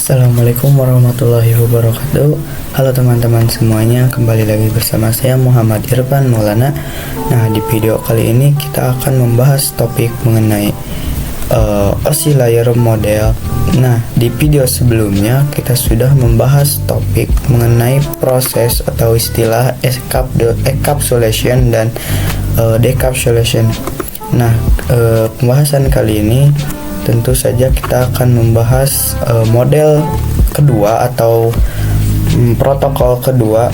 Assalamualaikum warahmatullahi wabarakatuh. Halo teman-teman semuanya, kembali lagi bersama saya Muhammad Irfan Maulana. Nah, di video kali ini kita akan membahas topik mengenai OSI layer model. Nah, di video sebelumnya kita sudah membahas topik mengenai proses atau istilah encapsulation dan decapsulation. Nah, pembahasan kali ini tentu saja kita akan membahas model kedua atau protokol kedua,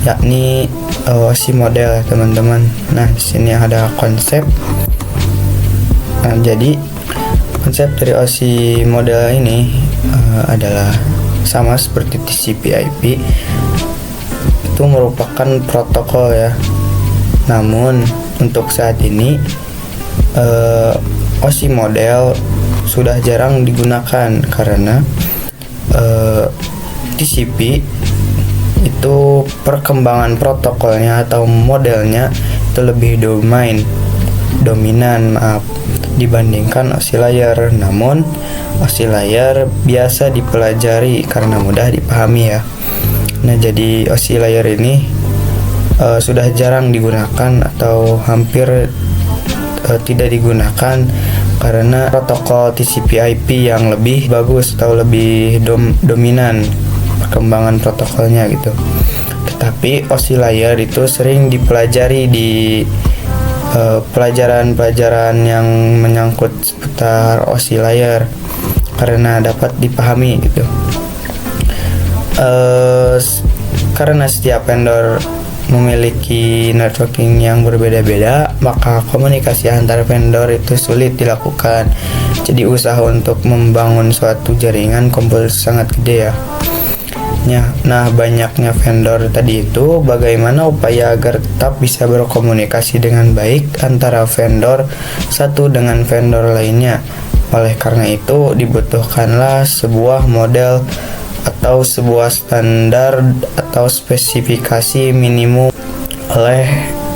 yakni OSI model, teman-teman. Nah, di sini ada konsep. Nah, jadi konsep dari OSI model ini adalah sama seperti TCP/IP. Itu merupakan protokol ya. Namun untuk saat ini OSI model sudah jarang digunakan karena TCP itu perkembangan protokolnya atau modelnya itu lebih dominan dibandingkan OSI layer. Namun OSI layer biasa dipelajari karena mudah dipahami ya. Nah, jadi OSI layer ini sudah jarang digunakan atau hampir tidak digunakan karena protokol TCP/IP yang lebih bagus atau lebih dominan perkembangan protokolnya gitu. Tetapi OSI layer itu sering dipelajari di pelajaran-pelajaran yang menyangkut seputar OSI layer karena dapat dipahami gitu. Karena setiap vendor memiliki networking yang berbeda-beda, maka komunikasi antar vendor itu sulit dilakukan. Jadi usaha untuk membangun suatu jaringan komputer sangat gede ya. Nah, banyaknya vendor tadi itu, bagaimana upaya agar tetap bisa berkomunikasi dengan baik antara vendor satu dengan vendor lainnya. Oleh karena itu dibutuhkanlah sebuah model atau sebuah standar atau spesifikasi minimum oleh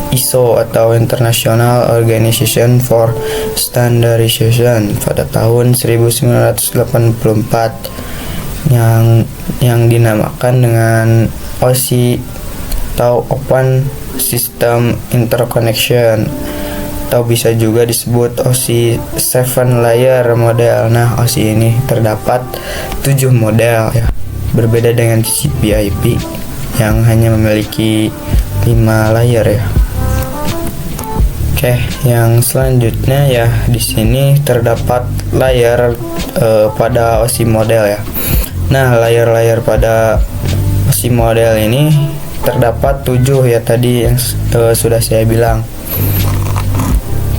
ISO atau International Organization for Standardization pada tahun 1984 yang dinamakan dengan OSI atau Open System Interconnection, atau bisa juga disebut OSI 7 layer model. Nah, OSI ini terdapat 7 model ya, berbeda dengan TCP/IP yang hanya memiliki 5 layer ya. Oke, yang selanjutnya ya, di sini terdapat layer pada OSI model ya. Nah, layer-layer pada OSI model ini terdapat 7 ya, tadi yang sudah saya bilang.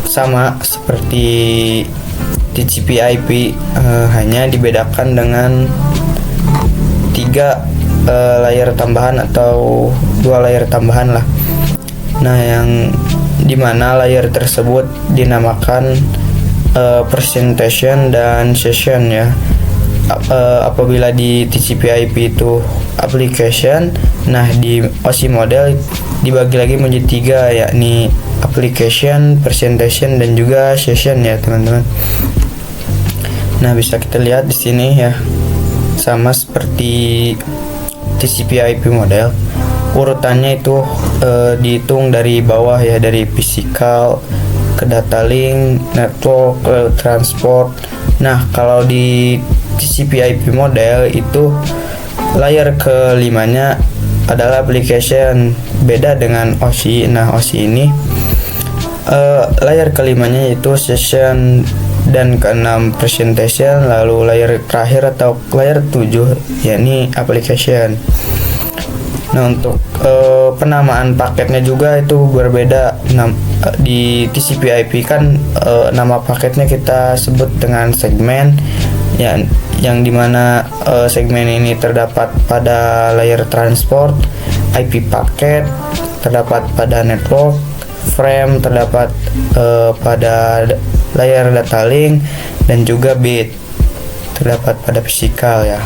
Sama seperti TCP/IP, hanya dibedakan dengan 3 layer tambahan atau 2 layer tambahan lah. Nah, yang dimana layer tersebut dinamakan presentation dan session ya. Apabila di TCP/IP itu application, nah di OSI model dibagi lagi menjadi 3, yakni application, presentation, dan juga session ya, teman-teman. Nah, bisa kita lihat di sini ya, sama seperti TCP/IP model, urutannya itu dihitung dari bawah ya, dari physical ke data link, network, ke transport. Nah, kalau di TCP/IP model itu layer kelimanya adalah application, beda dengan OSI. Nah, OSI ini layer kelimanya yaitu session, dan keenam presentation, lalu layer terakhir atau layer 7 yakni application. Nah, untuk penamaan paketnya juga itu berbeda. Di TCP/IP kan nama paketnya kita sebut dengan segmen ya, yang dimana segmen ini terdapat pada layer transport, IP paket terdapat pada network, frame terdapat pada layer data link, dan juga bit terdapat pada physical ya.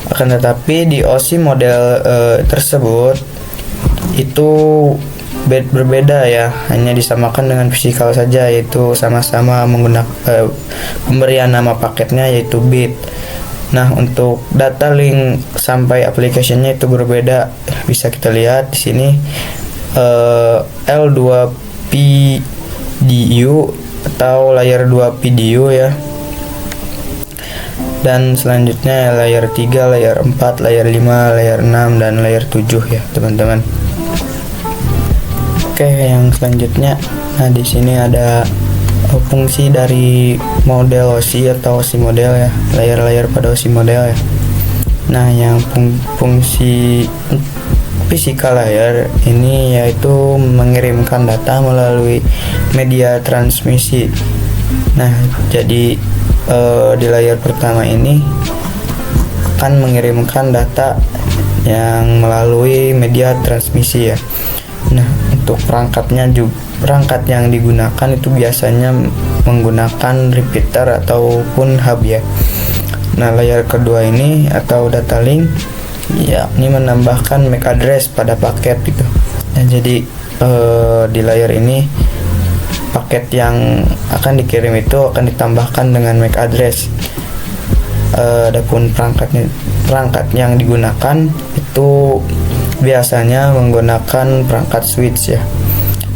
Akan tetapi di OSI model tersebut itu berbeda ya, hanya disamakan dengan physical saja, yaitu sama-sama menggunakan pemberian nama paketnya yaitu bit. Nah, untuk data link sampai application-nya itu berbeda. Bisa kita lihat di sini L2PDU atau layer 2 PDU ya. Dan selanjutnya layer 3, layer 4, layer 5, layer 6 dan layer 7 ya, teman-teman. Oke, yang selanjutnya, nah di sini ada fungsi dari model OSI atau OSI model ya, layer-layer pada OSI model ya. Nah, yang fungsi physical layer ini yaitu mengirimkan data melalui media transmisi. Nah, jadi di layar pertama ini akan mengirimkan data yang melalui media transmisi ya. Nah, untuk perangkat yang digunakan itu biasanya menggunakan repeater ataupun hub ya. Nah, layar kedua ini atau data link ya, ini menambahkan MAC address pada paket gitu. Nah, jadi di layar ini paket yang akan dikirim itu akan ditambahkan dengan MAC address. Adapun perangkat yang digunakan itu biasanya menggunakan perangkat switch ya.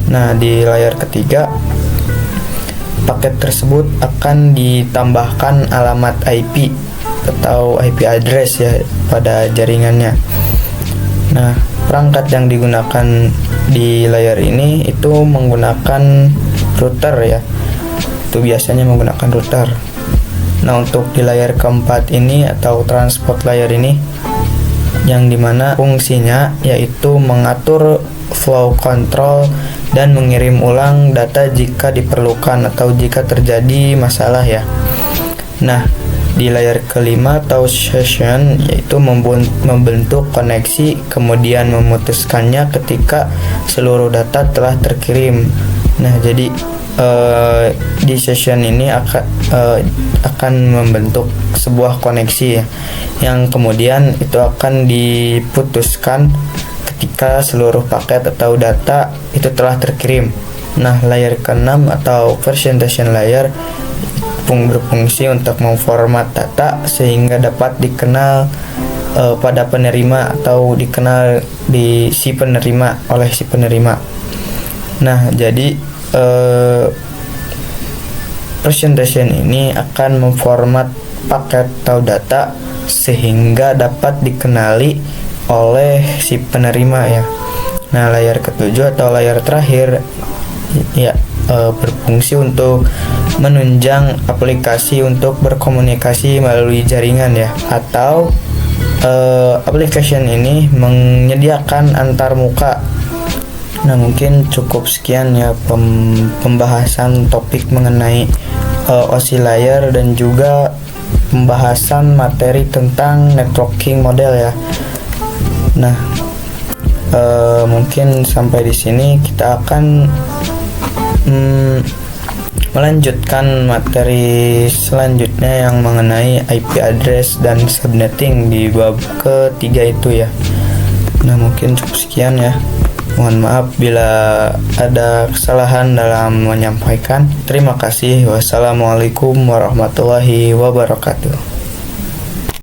Nah, di layar ketiga paket tersebut akan ditambahkan alamat IP atau IP address ya pada jaringannya. Nah, perangkat yang digunakan di layar ini itu menggunakan router ya. Itu biasanya menggunakan router. Nah, untuk di layar keempat ini atau transport layer ini, yang dimana fungsinya yaitu mengatur flow control dan mengirim ulang data jika diperlukan atau jika terjadi masalah ya. Nah, di layar kelima atau session yaitu membentuk koneksi kemudian memutuskannya ketika seluruh data telah terkirim. Nah, jadi di session ini akan membentuk sebuah koneksi ya, yang kemudian itu akan diputuskan ketika seluruh paket atau data itu telah terkirim. Nah, layar ke-6 atau presentation layer berfungsi untuk memformat data sehingga dapat dikenal pada penerima atau dikenal di si penerima oleh si penerima. Nah, jadi presentation ini akan memformat paket atau data sehingga dapat dikenali oleh si penerima ya. Nah, layar ketujuh atau layar terakhir ya berfungsi untuk menunjang aplikasi untuk berkomunikasi melalui jaringan ya, atau application ini menyediakan antar muka. Nah, mungkin cukup sekian ya pembahasan topik mengenai OSI layer dan juga pembahasan materi tentang networking model ya. Nah, mungkin sampai di sini kita akan melanjutkan materi selanjutnya yang mengenai IP address dan subnetting di bab ketiga itu ya. Nah, mungkin cukup sekian ya. Mohon maaf bila ada kesalahan dalam menyampaikan. Terima kasih. Wassalamualaikum warahmatullahi wabarakatuh.